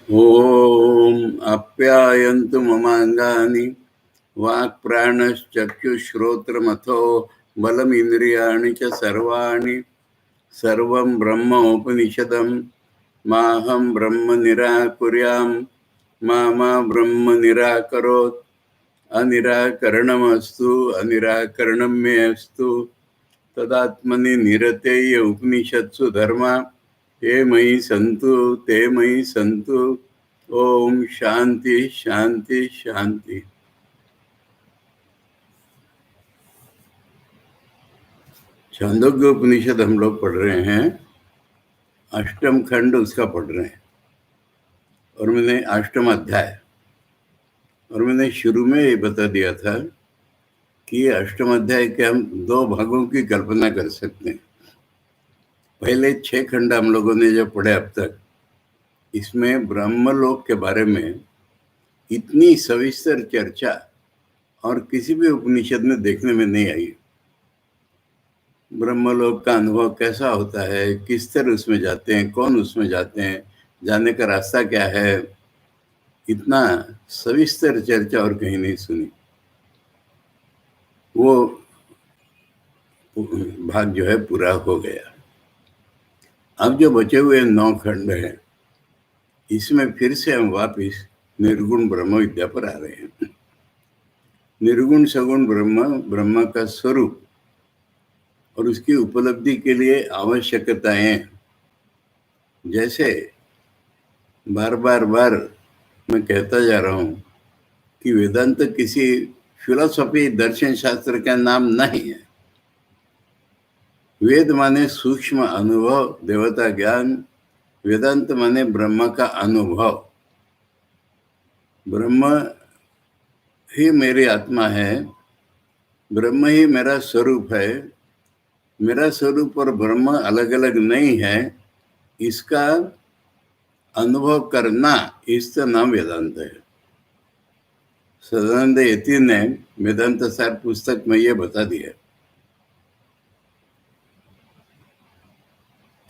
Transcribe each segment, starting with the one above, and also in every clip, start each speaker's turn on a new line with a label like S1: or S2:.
S1: ॐ आप्यायन्तु ममाङ्गानि वाक्प्राणश्चक्षुश्रोत्रमथो बलमिन्द्रियाणि च सर्वाणि सर्वं ब्रह्मोपनिषदं माहं ब्रह्म निराकुर्यां मा ब्रह्म निराकरोत् अनिराकरणमस्तु अनिराकरणं मे अस्तु तदात्मनि निरतेय उपनिषत्सु धर्मा ते मयि सन्तु ते मयि सन्तु। ओम शांति शांति शांति। छांदोग्य उपनिषद हम लोग पढ़ रहे हैं, अष्टम खंड उसका पढ़ रहे हैं और मैंने अष्टम अध्याय, और मैंने शुरू में ये बता दिया था कि अष्टम अध्याय के हम दो भागों की कल्पना कर सकते हैं। पहले 6 खंड हम लोगों ने जो पढ़े अब तक, इसमें ब्रह्मलोक के बारे में इतनी सविस्तर चर्चा और किसी भी उपनिषद में देखने में नहीं आई। ब्रह्मलोक का अनुभव कैसा होता है, किस तरह उसमें जाते हैं, कौन उसमें जाते हैं, जाने का रास्ता क्या है, इतना सविस्तर चर्चा और कहीं नहीं सुनी। वो भाग जो है पूरा हो गया। अब जो बचे हुए 9 खंड हैं, इसमें फिर से हम वापिस निर्गुण ब्रह्म विद्या पर आ रहे हैं। निर्गुण सगुण ब्रह्म, ब्रह्म का स्वरूप और उसकी उपलब्धि के लिए आवश्यकताएं, जैसे बार बार मैं कहता जा रहा हूं कि वेदांत किसी फिलोसॉफी दर्शन शास्त्र का नाम नहीं है। वेद माने सूक्ष्म अनुभव, देवता ज्ञान, वेदांत माने ब्रह्म का अनुभव। ब्रह्म ही मेरी आत्मा है, ब्रह्म ही मेरा स्वरूप है, मेरा स्वरूप और ब्रह्म अलग अलग नहीं है, इसका अनुभव करना, इसका नाम वेदांत है। सदानंद यति ने वेदांत सार पुस्तक में ये बता दिया।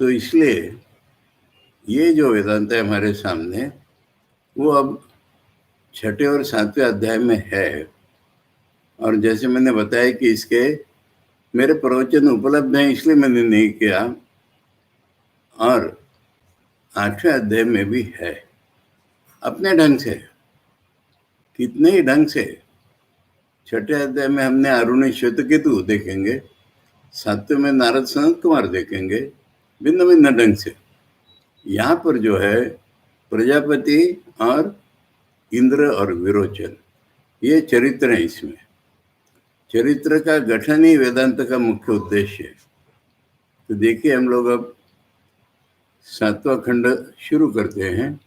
S1: तो इसलिए ये जो वेदांत है हमारे सामने, वो अब 6ठे और 7वें अध्याय में है। और जैसे मैंने बताया कि इसके मेरे प्रवचन उपलब्ध हैं, इसलिए मैंने नहीं किया। और 8वें अध्याय में भी है, अपने ढंग से, कितने ही ढंग से। 6ठे अध्याय में हमने अरुणी श्वेतकेतु देखेंगे, 7वें में नारद सनत कुमार देखेंगे, भिन्न भिन्न ढंग से। यहाँ पर जो है प्रजापति और इंद्र और विरोचन, ये चरित्र है। इसमें चरित्र का गठन ही वेदांत का मुख्य उद्देश्य है। तो देखिए, हम लोग अब 7वां खंड शुरू करते हैं।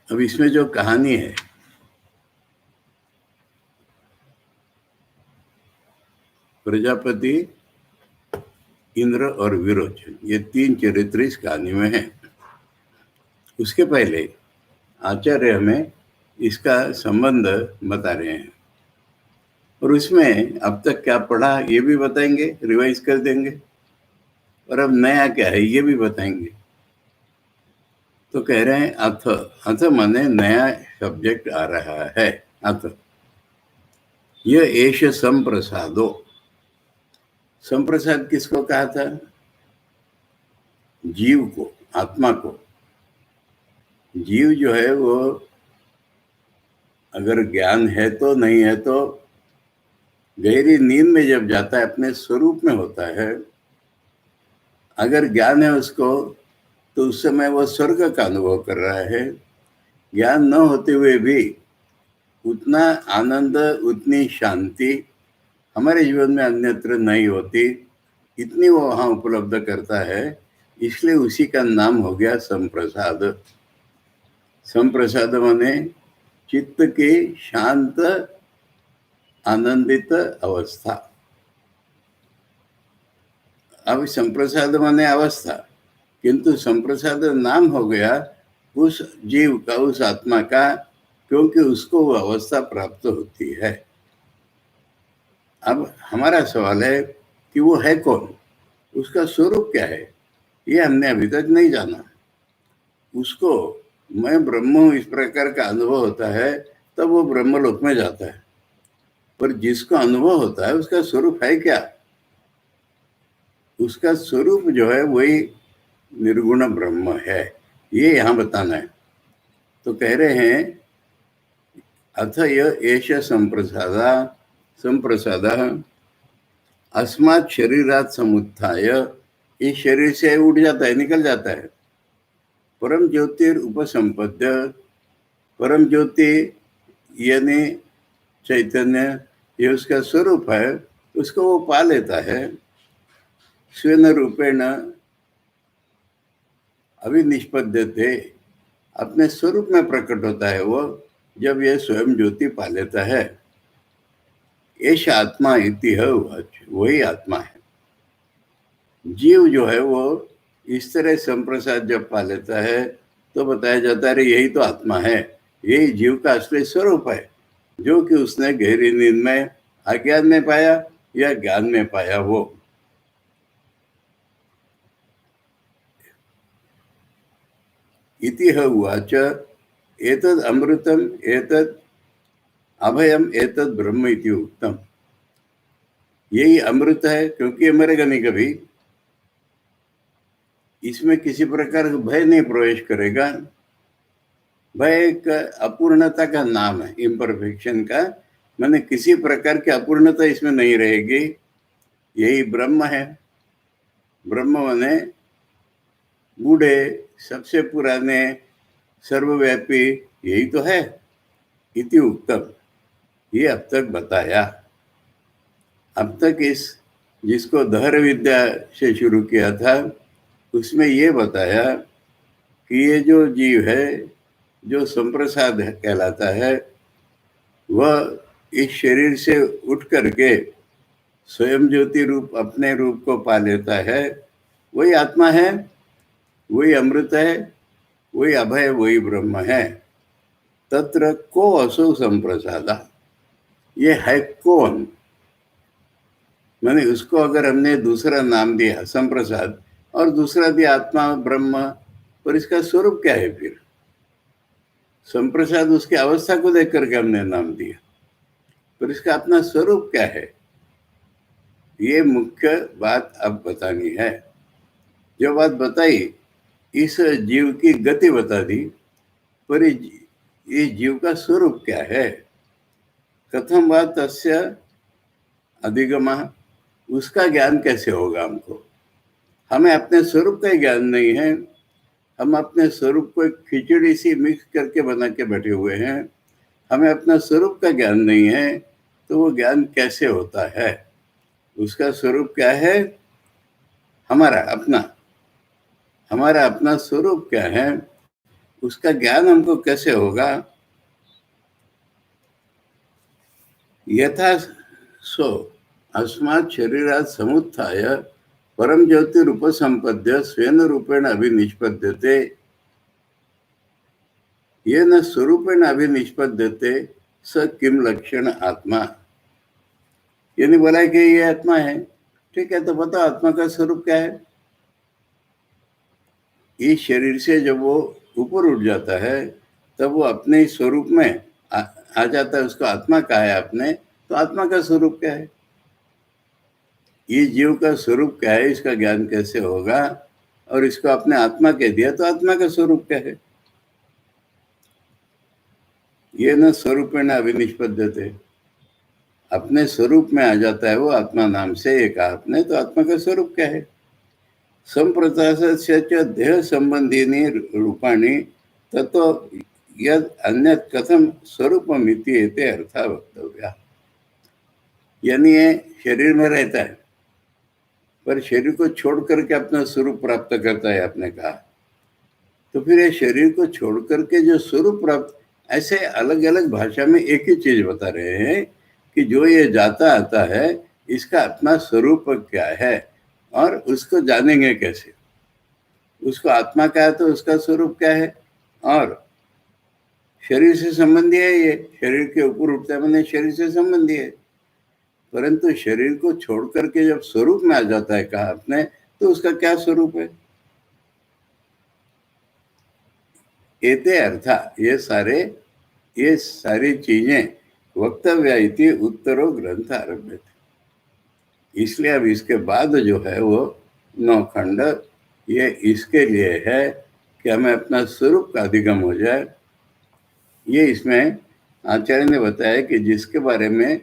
S1: अब इसमें जो कहानी है, प्रजापति, इंद्र और विरोचन, ये 3 चरित्र इस कहानी में हैं। उसके पहले आचार्य हमें इसका संबंध बता रहे हैं, और उसमें अब तक क्या पढ़ा ये भी बताएंगे, रिवाइज कर देंगे, और अब नया क्या है ये भी बताएंगे। तो कह रहे हैं अथ, अथ माने नया सब्जेक्ट आ रहा है। अथ यह एष संप्रसादो। संप्रसाद किसको कहा था? जीव को, आत्मा को। जीव जो है वो अगर ज्ञान है तो, नहीं है तो, गहरी नींद में जब जाता है अपने स्वरूप में होता है। अगर ज्ञान है उसको, तो उस समय वो स्वर्ग का अनुभव कर रहा है। ज्ञान न होते हुए भी उतना आनंद, उतनी शांति हमारे जीवन में अन्यत्र नहीं होती, इतनी वो वहाँ उपलब्ध करता है। इसलिए उसी का नाम हो गया संप्रसाद। संप्रसाद माने चित्त की शांत आनंदित अवस्था। अब संप्रसाद माने अवस्था, किंतु संप्रसाद नाम हो गया उस जीव का, उस आत्मा का, क्योंकि उसको वो अवस्था प्राप्त होती है। अब हमारा सवाल है कि वो है कौन, उसका स्वरूप क्या है, ये हमने अभी तक नहीं जाना। उसको मैं ब्रह्म हूं इस प्रकार का अनुभव होता है तब वो ब्रह्मलोक में जाता है, पर जिसको अनुभव होता है उसका स्वरूप है क्या? उसका स्वरूप जो है वही निर्गुण ब्रह्म है, ये यहाँ बताना है। तो कह रहे हैं अथ एष संप्रसाद अस्मात् शरीरात् समुत्थाय, इस शरीर से उठ जाता है, निकल जाता है। परम ज्योतिर उपसंपद्य, परम ज्योति यानी चैतन्य, ये उसका स्वरूप है, उसको वो पा लेता है। स्वेन रूपेण अभिनिष्पद्यते, अपने स्वरूप में प्रकट होता है वो, जब ये स्वयं ज्योति पा लेता है। एष आत्मा इति है, वही आत्मा है। जीव जो है वो इस तरह संप्रसाद जब पा लेता है तो बताया जाता है यही तो आत्मा है, यही जीव का असली स्वरूप है, जो कि उसने गहरी नींद में अज्ञान में पाया या ज्ञान में पाया। वो इति उवाच एतद् अमृतम एतद् अभयम एतद् ब्रह्म इति उक्तम, यही अमृत है क्योंकि ये मरेगा नहीं कभी, इसमें किसी प्रकार का भय नहीं प्रवेश करेगा। भय एक अपूर्णता का नाम है, इम्परफेक्शन का, माने किसी प्रकार की अपूर्णता इसमें नहीं रहेगी। यही ब्रह्म है। ब्रह्म माने बूढ़े, सबसे पुराने, सर्वव्यापी, यही तो है। इति उत्तम, ये अब तक बताया। अब तक इस जिसको दहर विद्या से शुरू किया था उसमें ये बताया कि ये जो जीव है, जो संप्रसाद कहलाता है, वह इस शरीर से उठ करके स्वयं ज्योति रूप अपने रूप को पा लेता है। वही आत्मा है, वही अमृत है, वही अभय, वही ब्रह्म है। तत्र को असो संप्रसादा, ये है कौन? मैंने उसको अगर हमने दूसरा नाम दिया संप्रसाद और दूसरा दिया आत्मा ब्रह्म, पर इसका स्वरूप क्या है फिर? संप्रसाद उसकी अवस्था को देख करके हमने नाम दिया, पर इसका अपना स्वरूप क्या है? ये मुख्य बात अब बतानी है। जो बात बताई, इस जीव की गति बता दी, पर इस जीव का स्वरूप क्या है? कथम बात तस्य अधिगम, उसका ज्ञान कैसे होगा हमको? हमें अपने स्वरूप का ज्ञान नहीं है। हम अपने स्वरूप को एक खिचड़ी सी मिक्स करके बना के बैठे हुए हैं। हमें अपना स्वरूप का ज्ञान नहीं है, तो वो ज्ञान कैसे होता है? उसका स्वरूप क्या है? हमारा अपना स्वरूप क्या है? उसका ज्ञान हमको कैसे होगा? यथा सो अस्मात् शरीरात् समुत्थाय परम ज्योतिरुपसंपद्य स्वेन रूपेण अभिनिष्पद्यते, ये न स्वरूपेण अभिनिष्पद्यते स किम लक्षण आत्मा। ये नहीं बोला कि ये आत्मा है। ठीक है, तो बताओ आत्मा का स्वरूप क्या है? इस शरीर से जब वो ऊपर उठ जाता है तब वो अपने स्वरूप में आ जाता है। उसको आत्मा कहा है आपने, तो आत्मा का स्वरूप क्या है? ये जीव का स्वरूप क्या है, इसका ज्ञान कैसे होगा? और इसको अपने आत्मा कह दिया, तो आत्मा का स्वरूप क्या है? ये न स्वरूपेण अभिनिष्पद्यते, अपने स्वरूप में आ जाता है वो आत्मा नाम से। ये कहा आपने, तो आत्मा का स्वरूप क्या है? संप्रकाशस्य च देह संबंधीनि रूपाणि ततो यद अन्यत् कथम स्वरूपमिति एते अर्था वक्तव्या। यानी ये शरीर में रहता है, पर शरीर को छोड़ करके अपना स्वरूप प्राप्त करता है, आपने कहा। तो फिर ये शरीर को छोड़ करके जो स्वरूप प्राप्त, ऐसे अलग अलग भाषा में एक ही चीज बता रहे हैं कि जो ये जाता आता है, इसका अपना स्वरूप क्या है और उसको जानेंगे कैसे? उसको आत्मा का है तो उसका स्वरूप क्या है? और शरीर से संबंधी है, ये शरीर के ऊपर उठता है, मैंने शरीर से संबंधी है। परंतु शरीर को छोड़ करके जब स्वरूप में आ जाता है, कहा आपने, तो उसका क्या स्वरूप है? एते अर्था, ये सारी चीजें वक्तव्य इति उत्तरो ग्रंथ आरभ्य थे। इसलिए अब इसके बाद जो है वो 9 खंड, ये इसके लिए है कि हमें अपना स्वरूप का अधिगम हो जाए। ये इसमें आचार्य ने बताया कि जिसके बारे में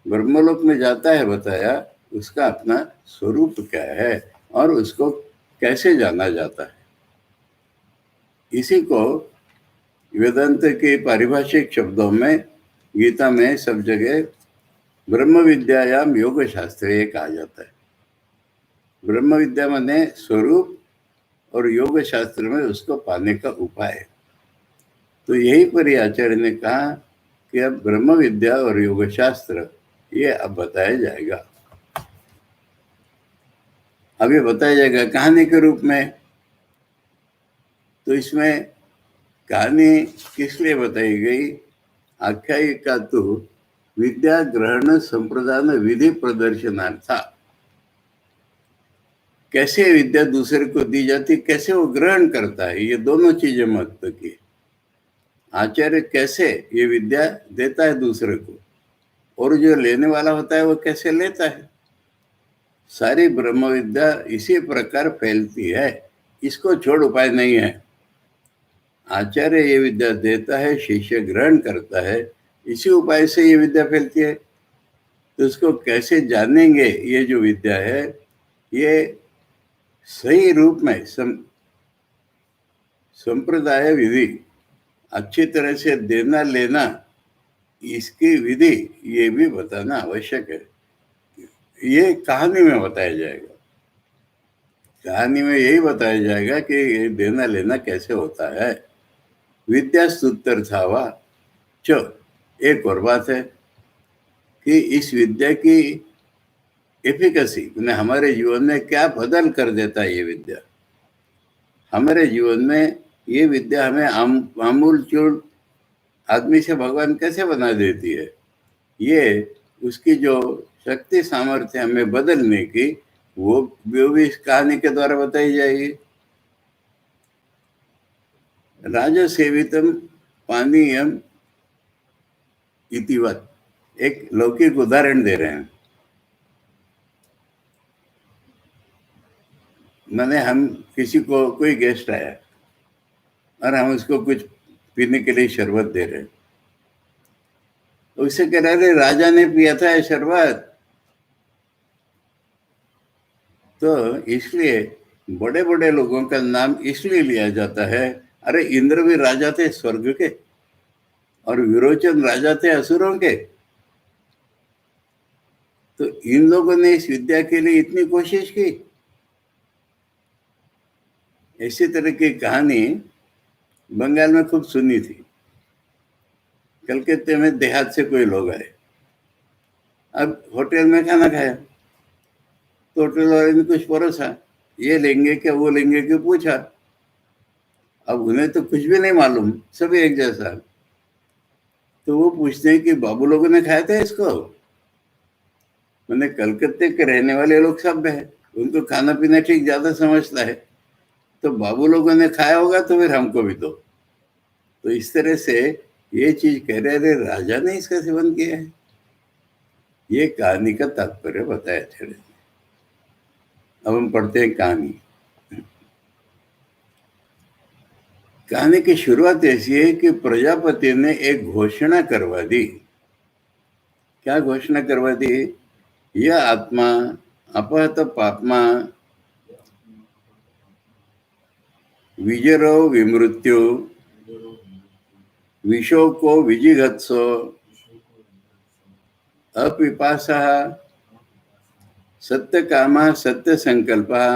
S1: ब्रह्मलोक में जाता है बताया, उसका अपना स्वरूप क्या है और उसको कैसे जाना जाता है। इसी को वेदांत के पारिभाषिक शब्दों में गीता में सब जगह ब्रह्म विद्यायाम योग शास्त्र ये कहा जाता है। ब्रह्म विद्या माने स्वरूप और योग शास्त्र में उसको पाने का उपाय। तो यही पर आचार्य ने कहा कि अब ब्रह्म विद्या और योग शास्त्र ये अब बताया जाएगा। अब ये बताया जाएगा कहानी के रूप में। तो इसमें कहानी किस लिए बताई गई? आख्यायिका तो विद्या ग्रहण संप्रदान विधि प्रदर्शनार्था, कैसे विद्या दूसरे को दी जाती, कैसे वो ग्रहण करता है, ये दोनों चीजें महत्व की। आचार्य कैसे ये विद्या देता है दूसरे को, और जो लेने वाला होता है वो कैसे लेता है। सारी ब्रह्म विद्या इसी प्रकार फैलती है, इसको छोड़ उपाय नहीं है। आचार्य ये विद्या देता है, शिष्य ग्रहण करता है, इसी उपाय से ये विद्या फैलती है। तो उसको कैसे जानेंगे? ये जो विद्या है ये सही रूप में संप्रदाय विधि अच्छी तरह से देना लेना, इसकी विधि ये भी बताना आवश्यक है। ये कहानी में बताया जाएगा। कहानी में यही बताया जाएगा कि ये देना लेना कैसे होता है। विद्या सूत्र था च। एक और बात है कि इस विद्या की एफिकेसी हमारे जीवन में क्या बदल कर देता है। ये विद्या हमारे जीवन में, ये विद्या हमें आमूल चूल आदमी से भगवान कैसे बना देती है, ये उसकी जो शक्ति सामर्थ्य हमें बदलने की, वो भी इस कहानी के द्वारा बताई जाएगी। राजा सेवितम पानीयम इतिवत, एक लौकिक उदाहरण दे रहे हैं। मैंने हम किसी को, कोई गेस्ट आया और हम उसको कुछ पीने के लिए शरबत दे रहे हैं, तो उससे कह रहे राजा ने पिया था ये शरबत। तो इसलिए बड़े बड़े लोगों का नाम इसलिए लिया जाता है, अरे इंद्र भी राजा थे स्वर्ग के, और विरोचन राजा थे असुरों के। तो इन लोगों ने इस विद्या के लिए इतनी कोशिश की। इसी तरह की कहानी बंगाल में खूब सुनी थी। कलकत्ते में देहात से कोई लोग आए, अब होटल में खाना खाया, तो होटल वाले ने कुछ परोसा, ये लेंगे क्या वो लेंगे क्या पूछा। अब उन्हें तो कुछ भी नहीं मालूम, सभी एक जैसा। तो वो पूछते हैं कि बाबू लोगों ने खाया था इसको। मैंने कलकत्ते के रहने वाले लोग सब है, उनको खाना पीना ठीक ज्यादा समझता है, तो बाबू लोगों ने खाया होगा तो फिर हमको भी दो। तो इस तरह से ये चीज कह रहे राजा ने इसका सेवन किया है। ये कहानी का तात्पर्य बताया थे। अब हम पढ़ते हैं कहानी। कहानी की शुरुआत ऐसी है कि प्रजापति ने एक घोषणा करवा दी। क्या घोषणा करवा दी? यह आत्मा अपहत पापमा विजरो विमृत्यु विशोको विजिघत्सो अपिपासः सत्य कामः सत्य संकल्पः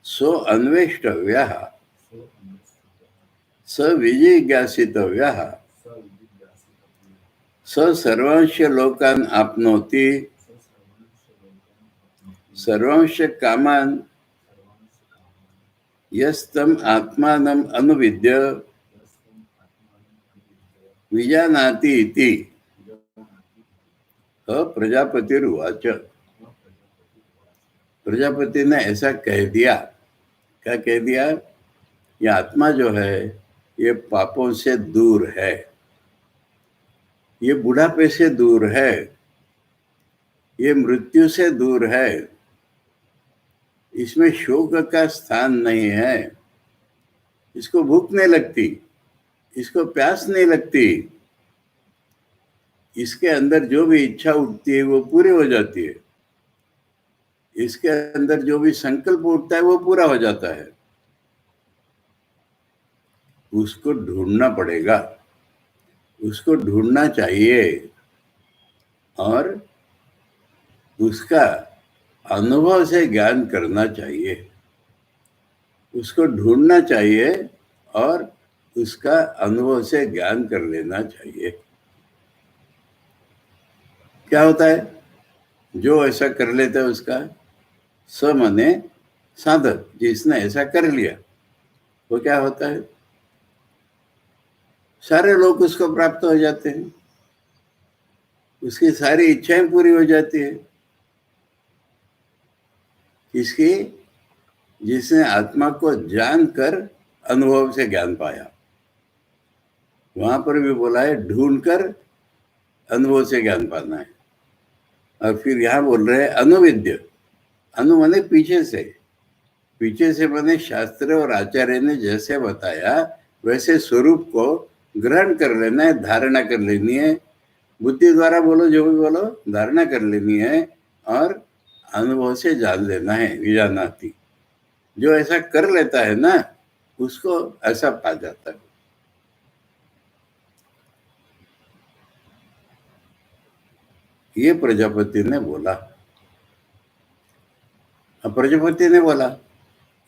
S1: सो अन्वेष्टव्यः स विजिज्ञासितव्यः स सर्वांश लोकान् आप्नोति सर्वांश कामान् यस्तम आत्मानम् अनुविद्य विजानाति इति प्रजापतिरुवाच, प्रजापति ने ऐसा कह दिया। क्या कह दिया? ये आत्मा जो है ये पापों से दूर है, ये बुढ़ापे से दूर है, ये मृत्यु से दूर है, इसमें शोक का स्थान नहीं है, इसको भूख नहीं लगती, इसको प्यास नहीं लगती, इसके अंदर जो भी इच्छा उठती है वो पूरी हो जाती है, इसके अंदर जो भी संकल्प उठता है वो पूरा हो जाता है। उसको ढूंढना पड़ेगा, उसको ढूंढना चाहिए और उसका अनुभव से ज्ञान करना चाहिए। उसको ढूंढना चाहिए और उसका अनुभव से ज्ञान कर लेना चाहिए। क्या होता है जो ऐसा कर लेता है उसका? स माने साधक, जिसने ऐसा कर लिया वो क्या होता है? सारे लोग उसको प्राप्त हो जाते हैं, उसकी सारी इच्छाएं पूरी हो जाती है। इसकी जिसने आत्मा को जानकर अनुभव से ज्ञान पाया, वहां पर भी बोला है ढूंढकर अनुभव से ज्ञान पाना है। और फिर यहाँ बोल रहे हैं अनुविद्य। अनु माने पीछे से, पीछे से माने शास्त्र और आचार्य ने जैसे बताया वैसे स्वरूप को ग्रहण कर लेना है, धारणा कर लेनी है, बुद्धि द्वारा बोलो जो भी बोलो, धारणा कर लेनी है और अनुभव से जान लेना है। विजानाति, जो ऐसा कर लेता है ना उसको ऐसा पा जाता है। ये प्रजापति ने बोला। अब प्रजापति ने बोला,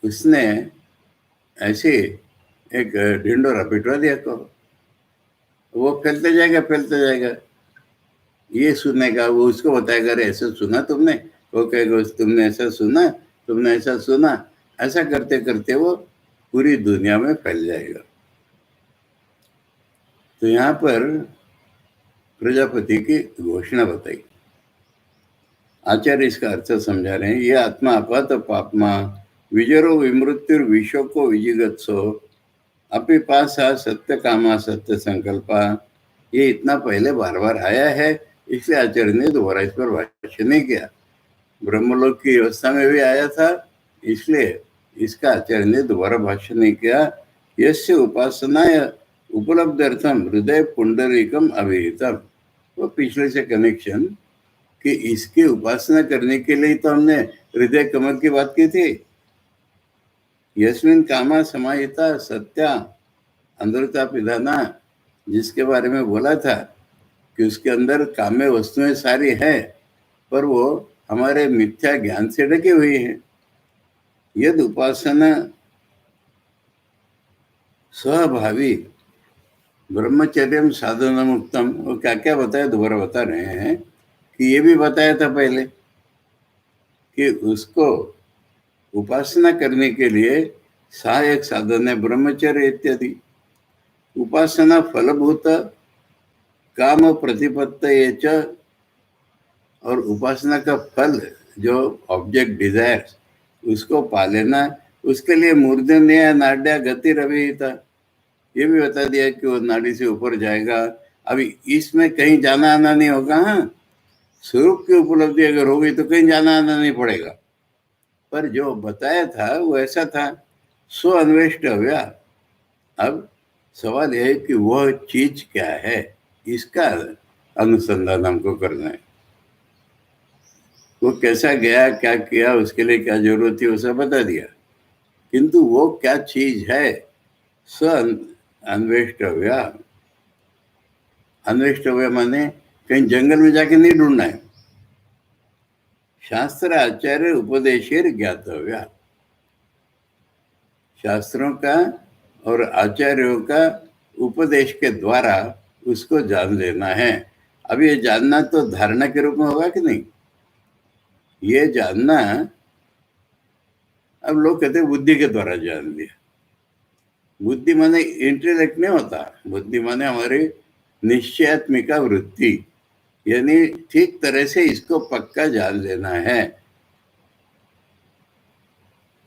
S1: उसने ऐसे एक ढिंडोरा पिटवा दिया को, वो फैलते जाएगा फैलते जाएगा। ये सुनेगा, वो उसको बताएगा अरे ऐसा सुना तुमने, वो कहेगा तुमने ऐसा सुना, तुमने ऐसा सुना। ऐसा करते करते वो पूरी दुनिया में फैल जाएगा। तो यहाँ पर प्रजापति की घोषणा बताई। आचार्य इसका अर्थ समझा रहे हैं। ये आत्मा अपात पापमा विजरो विमृत्युर विशोको विजिगत्सो अपि पासा सत्य कामा सत्य संकल्पा। ये इतना पहले बार बार आया है, इसलिए आचार्य ने दोबारा इस पर भाष्य नहीं किया। ब्रह्मलोक की अवस्था में भी आया था, इसलिए इसका आचार्य ने दोबारा भाष्य नहीं किया। यस्य उपासनाय उपलब्ध्यर्थम हृदय पुंडरीकम अभिहितम। वो पिछले से कनेक्शन कि इसकी उपासना करने के लिए तो हमने हृदय कमल की बात की थी। यस्मिन कामा समाहिता सत्या अंधता पिधाना, जिसके बारे में बोला था कि उसके अंदर काम्य वस्तुएं सारी है पर वो हमारे मिथ्या ज्ञान से ढकी हुई है। यद उपासना स्वभावी ब्रह्मचर्य साधन मुक्तम, वो क्या क्या बताया दोबारा बता रहे हैं कि ये भी बताया था पहले कि उसको उपासना करने के लिए सहायक साधन है ब्रह्मचर्य इत्यादि। उपासना फलभूत काम प्रतिपत्त, और उपासना का फल जो ऑब्जेक्ट डिजायर्स उसको पा लेना, उसके लिए मूर्धन्य नाड्या गति रविता, ये भी बता दिया कि वो नाड़ी से ऊपर जाएगा। अभी इसमें कहीं जाना आना नहीं होगा। हाँ, स्वरूप की उपलब्धि अगर हो गई तो कहीं जाना आना नहीं पड़ेगा। पर जो बताया था वो ऐसा था, स्व अन्वेष्टव्या। अब सवाल यह है कि वह चीज क्या है, इसका अनुसंधान हमको करना है। वो कैसा गया, क्या किया, उसके लिए क्या जरूरत थी, वो सब बता दिया, किंतु वो क्या चीज है स अन्वेष्टव्या। अन्वेष्टव्य माने कहीं जंगल में जाके नहीं ढूंढना है। शास्त्र आचार्य उपदेशेर ज्ञातव्या, शास्त्रों का और आचार्यों का उपदेश के द्वारा उसको जान लेना है। अब ये जानना तो धारणा के रूप में होगा कि नहीं? ये जानना, अब लोग कहते हैं बुद्धि के द्वारा जान लिया। बुद्धि माने इंटेलेक्ट नहीं होता, बुद्धि माने हमारी निश्चयात्मिका वृत्ति। यानी ठीक तरह से इसको पक्का जान लेना है।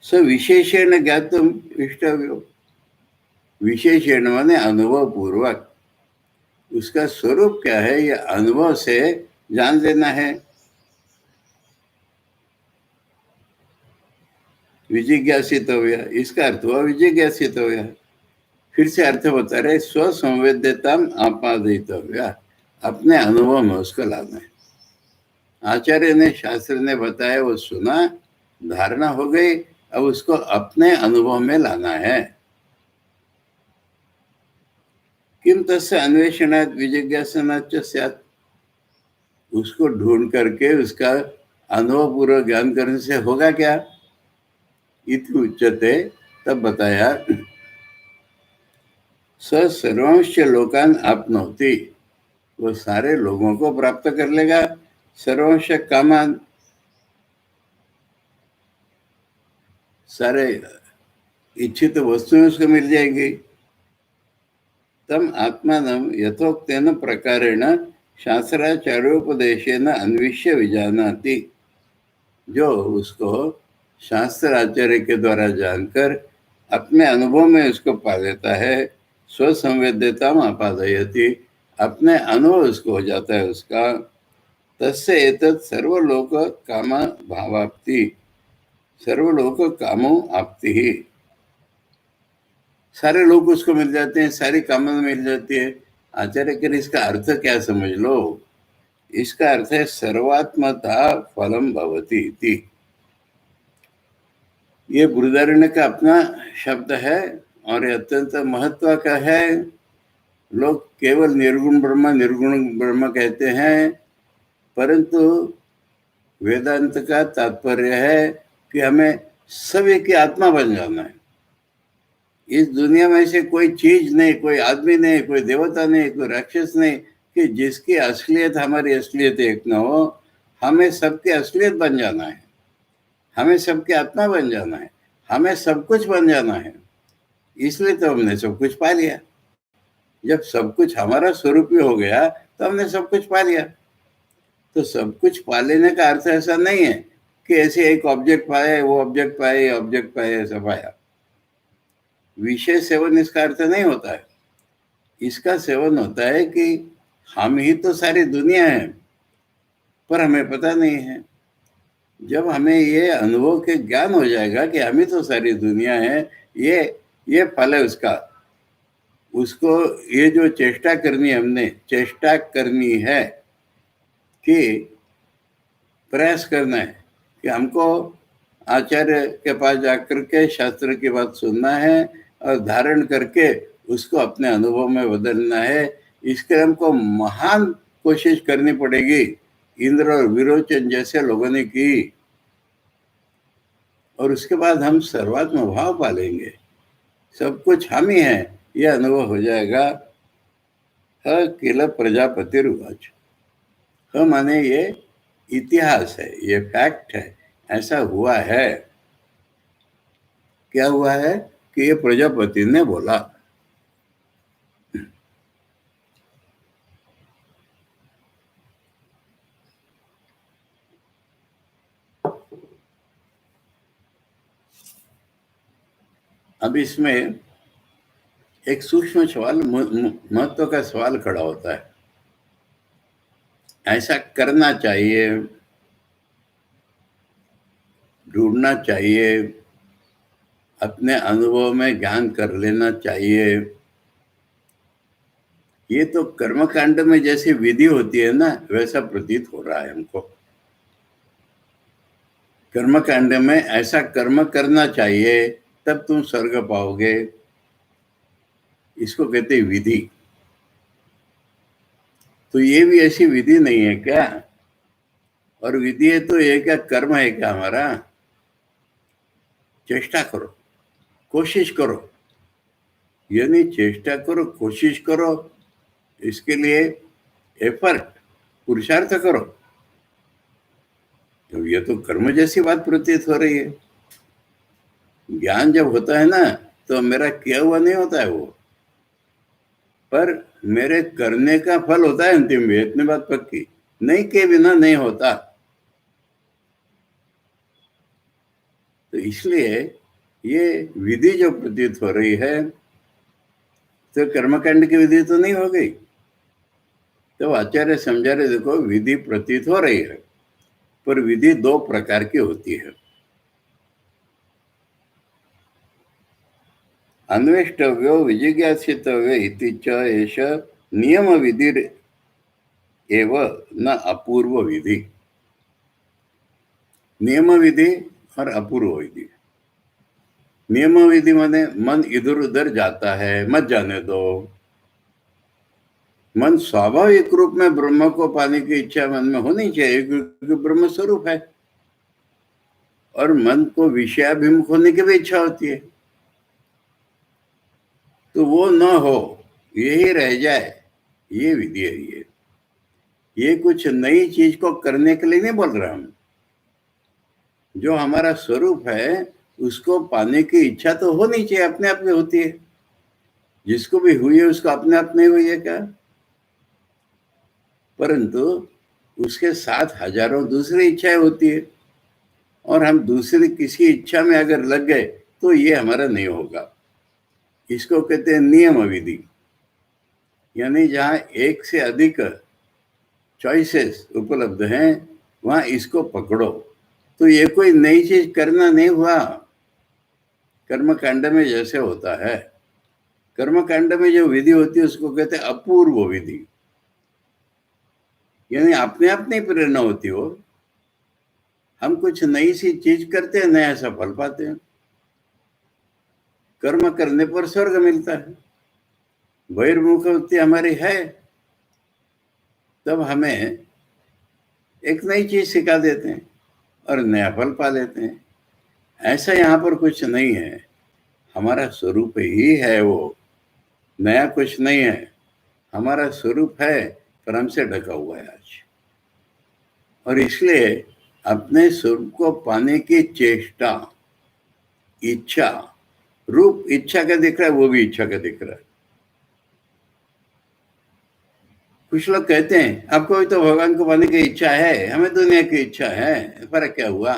S1: स विशेषेण ज्ञातुम इष्टव्यो, विशेषण माने अनुभव पूर्वक, उसका स्वरूप क्या है ये अनुभव से जान लेना है। विजिज्ञासितव्य, इसका अर्थ हुआ विजिज्ञासितव्य। फिर से अर्थ बता रहे, स्वसंवेद्यता आपादितव्य, अपने अनुभव में उसको लाना है। आचार्य ने, शास्त्र ने बताया, वो सुना, धारणा हो गई, अब उसको अपने अनुभव में लाना है। किम तस्य अन्वेषणात् विजिज्ञासनाच्च स्यात्, उसको ढूंढ करके उसका अनुभव पूर्वक ज्ञान करने से होगा क्या? इति उच्यते, तब बताया, स सर्वांश लोकान आपनोति, वो सारे लोगों को प्राप्त कर लेगा। सर्वांश कामान, सारे इच्छित वस्तुएं उसको मिल जाएंगी। तम आत्मानं यथोक्तेन प्रकारेण शास्त्राचार्योपदेशेन अन्विष्य विजानाति, जो उसको शास्त्र आचार्य के द्वारा जानकर अपने अनुभव में उसको पा लेता है। स्वसंवेद्यता आपादयति, अपने अनुभव उसको हो जाता है उसका। तस्य एतत् सर्वलोक काम भावाप्ति, सर्वलोक कामो आप्ति ही, सारे लोग उसको मिल जाते हैं, सारी कामना मिल जाती है। आचार्य के इसका अर्थ क्या समझ लो, इसका अर्थ है सर्वात्मता फलम भवति इति। ये बृहदारण्य का अपना शब्द है और ये अत्यंत महत्व का है। लोग केवल निर्गुण ब्रह्म कहते हैं, परंतु वेदांत का तात्पर्य है कि हमें सभी की आत्मा बन जाना है। इस दुनिया में से कोई चीज नहीं, कोई आदमी नहीं, कोई देवता नहीं, कोई राक्षस नहीं कि जिसकी असलियत हमारी असलियत एक न हो। हमें सबकी असलियत बन जाना है, हमें सबकी आत्मा बन जाना है, हमें सब कुछ बन जाना है। इसलिए तो हमने सब कुछ पा लिया। जब सब कुछ हमारा स्वरूप ही हो गया तो हमने सब कुछ पा लिया। तो सब कुछ पा लेने का अर्थ ऐसा नहीं है कि ऐसे एक ऑब्जेक्ट पाए, वो ऑब्जेक्ट पाए, ऑब्जेक्ट पाए, ऐसा पाया। विषय सेवन इसका अर्थ नहीं होता है। इसका सेवन होता है कि हम ही तो सारी दुनिया है, पर हमें पता नहीं है। जब हमें ये अनुभव के ज्ञान हो जाएगा कि हम ही तो सारी दुनिया है, ये फल है उसका। उसको ये जो चेष्टा करनी है, हमने चेष्टा करनी है कि प्रयास करना है कि हमको आचार्य के पास जाकर के शास्त्र की बात सुनना है और धारण करके उसको अपने अनुभव में बदलना है। इसके लिए हमको महान कोशिश करनी पड़ेगी, इंद्र और विरोचन जैसे लोगों ने की। और उसके बाद हम सर्वात्म भाव पालेंगे, सब कुछ हम ही है, यह अनुभव हो जाएगा। किल प्रजापति रुवाच, माने ये इतिहास है, ये फैक्ट है, ऐसा हुआ है। क्या हुआ है कि ये प्रजापति ने बोला। अब इसमें एक सूक्ष्म सवाल, महत्व का सवाल खड़ा होता है। ऐसा करना चाहिए, ढूंढना चाहिए, अपने अनुभव में ज्ञान कर लेना चाहिए। ये तो कर्मकांड में जैसी विधि होती है ना, वैसा प्रतीत हो रहा है हमको। कर्मकांड में ऐसा कर्म करना चाहिए, तब तुम स्वर्ग पाओगे, इसको कहते हैं विधि। तो ये भी ऐसी विधि नहीं है क्या? और विधि है तो ये क्या कर्म है क्या हमारा? चेष्टा करो, कोशिश करो, यानी चेष्टा करो, कोशिश करो, इसके लिए एफर्ट, पुरुषार्थ करो। तो ये तो कर्म जैसी बात प्रतीत हो रही है। ज्ञान जब होता है ना, तो मेरा किया हुआ नहीं होता है वो, पर मेरे करने का फल होता है अंतिम में, इतनी बात पक्की। नहीं के बिना नहीं होता। तो इसलिए ये विधि जो प्रतीत हो रही है तो कर्मकांड की विधि तो नहीं हो गई। तो आचार्य समझा रहे, देखो विधि प्रतीत हो रही है पर विधि दो प्रकार की होती है। अन्वेष्टव्यो विजिज्ञासितव्य इति च एष नियम विधि एव न अपूर्व विधि। नियम विधि और अपूर्व विधि। नियम विधि माने मन इधर उधर जाता है, मत जाने दो। मन स्वाभाविक रूप में ब्रह्म को पाने की इच्छा मन में होनी चाहिए क्योंकि ब्रह्म स्वरूप है, और मन को विषयाभिमुख होने की भी इच्छा होती है। तो वो न हो, यही रह जाए, ये विधि है। ये कुछ नई चीज को करने के लिए नहीं बोल रहा हूं। जो हमारा स्वरूप है उसको पाने की इच्छा तो होनी चाहिए, अपने आप में होती है। जिसको भी हुई है उसको अपने आप नहीं हुई है क्या? परंतु उसके साथ हजारों दूसरी इच्छाएं होती है, और हम दूसरी किसी इच्छा में अगर लग गए तो ये हमारा नहीं होगा। इसको कहते हैं नियम विधि। यानी जहां एक से अधिक चॉइसेस उपलब्ध हैं वहां इसको पकड़ो। तो ये कोई नई चीज करना नहीं हुआ। कर्मकांड में जैसे होता है, कर्मकांड में जो विधि होती है उसको कहते हैं अपूर्व विधि। यानी अपने आप नहीं प्रेरणा होती हो, हम कुछ नई सी चीज करते हैं, नया सा फल पाते हैं। कर्म करने पर स्वर्ग मिलता है। बहिर्मुखी हमारी है, तब हमें एक नई चीज सिखा देते हैं और नया फल पा लेते हैं। ऐसा यहाँ पर कुछ नहीं है, हमारा स्वरूप ही है वो, नया कुछ नहीं है। हमारा स्वरूप है पर हमसे ढका हुआ है आज। और इसलिए अपने स्वरूप को पाने की चेष्टा, इच्छा, रूप इच्छा का दिख रहा है, वो भी इच्छा का दिख रहा है। कुछ लोग कहते हैं आपको भी तो भगवान को पाने की इच्छा है, हमें दुनिया की इच्छा है। फर्क क्या हुआ?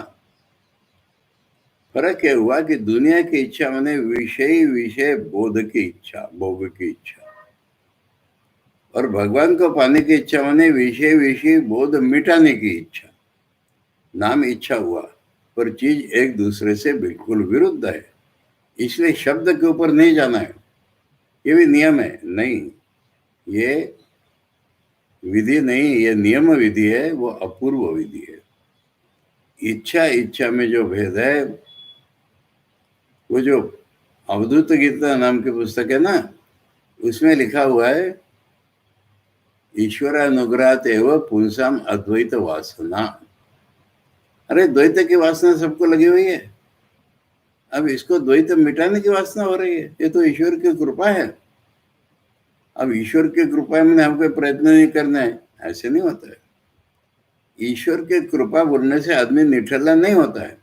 S1: फर्क यह हुआ कि दुनिया की इच्छा माने विषय विषय बोध की इच्छा, भोग की इच्छा, और भगवान को पाने की इच्छा माने विषय विषय बोध मिटाने की इच्छा। नाम इच्छा हुआ पर चीज एक दूसरे से बिल्कुल विरुद्ध है। इसलिए शब्द के ऊपर नहीं जाना है। ये भी नियम है नहीं, ये विधि नहीं, ये नियम विधि है, वो अपूर्व विधि है। इच्छा इच्छा में जो भेद है, वो जो अवधूत गीता नाम की पुस्तक है ना, उसमें लिखा हुआ है ईश्वरानुग्रहात एव पुंसाम अद्वैत वासना। अरे द्वैत की वासना सबको लगी हुई है, अब इसको द्वैत मिटाने की वासना हो रही है। ये तो ईश्वर की कृपा है। अब ईश्वर की कृपा में हमको प्रयत्न नहीं करना है, ऐसे नहीं होता है। ईश्वर की कृपा बोलने से आदमी निठल्ला नहीं होता है।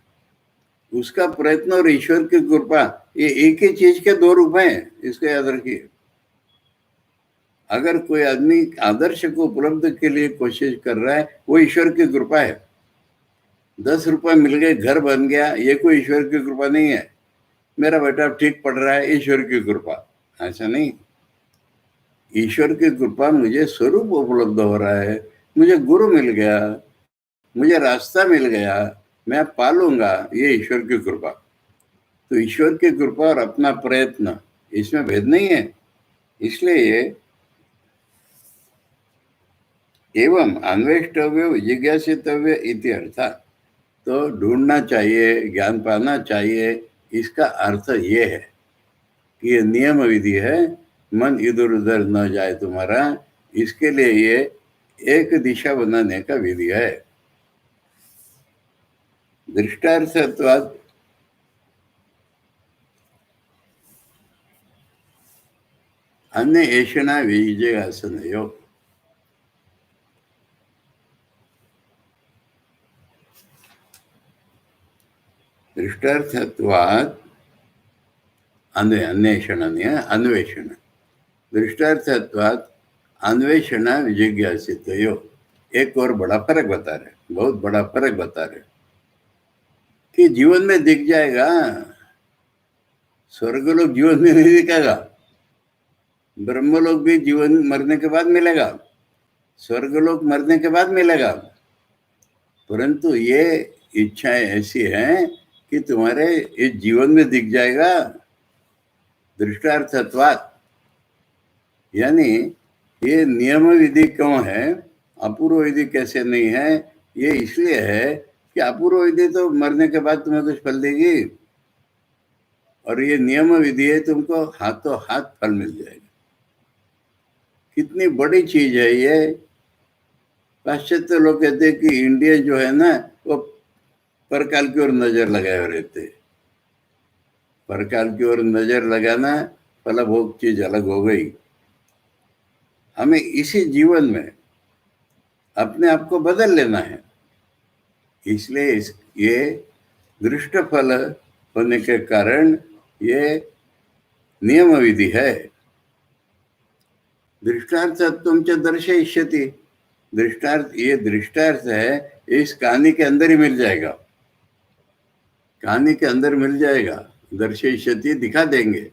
S1: उसका प्रयत्न और ईश्वर की कृपा ये एक ही चीज के दो रूप हैं, इसको याद रखिए। अगर कोई आदमी आदर्श को उपलब्ध के लिए कोशिश कर रहा है, वो ईश्वर की कृपा है। 10 रुपए मिल गए, घर बन गया, ये कोई ईश्वर की कृपा नहीं है। मेरा बेटा ठीक पढ़ रहा है, ईश्वर की कृपा, ऐसा नहीं। ईश्वर की कृपा मुझे स्वरूप उपलब्ध हो रहा है, मुझे गुरु मिल गया, मुझे रास्ता मिल गया, मैं पालूंगा, ये ईश्वर की कृपा। तो ईश्वर की कृपा और अपना प्रयत्न, इसमें भेद नहीं है। इसलिए ये एवं अन्वेष्टव्य जिज्ञासितव्य इति अर्थात, तो ढूंढना चाहिए, ज्ञान पाना चाहिए। इसका अर्थ ये है कि ये नियम विधि है, मन इधर उधर न जाए तुम्हारा, इसके लिए ये एक दिशा बनाने का विधि है। दृष्टार्थत्वात् अन्य ऐषणा विजयासनयो। दृष्टार्थत्वात् अन्वेषण नहीं है, अन्वेषण। दृष्टार्थत्वात् अन्वेषण विजिज्ञासितयो। एक और बड़ा फर्क बता रहे, बहुत बड़ा फर्क बता रहे कि जीवन में दिख जाएगा, स्वर्गलोक जीवन में नहीं दिखेगा, ब्रह्मलोक भी जीवन मरने के बाद मिलेगा, स्वर्गलोक मरने के बाद मिलेगा, परंतु ये इच्छाएं ऐसी हैं कि तुम्हारे इस जीवन में दिख जाएगा। दृष्टार्थत्वात्, यानी ये नियम विधि क्यों है, अपूर्व विधि कैसे नहीं है, ये इसलिए है कि अपूर्व विधि तो मरने के बाद तुम्हें कुछ फल देगी, और ये नियम विधि है तुमको हाथों हाथ फल मिल जाएगा। कितनी बड़ी चीज है ये। पाश्चात्य लोग कहते हैं कि इंडिया जो है ना, वो परकाल की ओर नजर लगाए हुए रहते। परकाल की ओर नजर लगाना, फल भोग चीज अलग हो गई। हमें इसी जीवन में अपने आप को बदल लेना है। इसलिए ये दृष्ट फल होने के कारण ये नियम विधि है। दृष्टार्थ तुमचे दर्शयिष्यति, दृष्टार्थ, ये दृष्टार्थ है, इस कहानी के अंदर ही मिल जाएगा, कहानी के अंदर मिल जाएगा। दर्शयिष्यति, दिखा देंगे।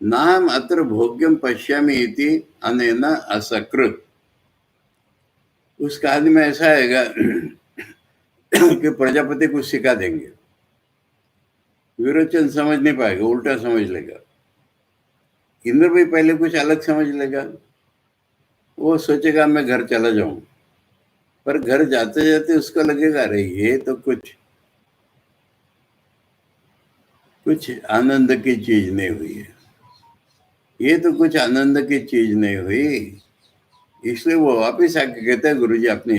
S1: नाम अत्र भोग्यम पश्यामि इति अनेन असकृत। उस कहानी में ऐसा आएगा कि प्रजापति कुछ सिखा देंगे, विरोचन समझ नहीं पाएगा, उल्टा समझ लेगा। इंद्र भी पहले कुछ अलग समझ लेगा, वो सोचेगा मैं घर चला जाऊं, पर घर जाते जाते उसको लगेगा अरे ये तो कुछ आनंद की चीज नहीं हुई है, ये तो कुछ आनंद की चीज नहीं हुई। इसलिए वो वापिस आके कहता है गुरुजी आपने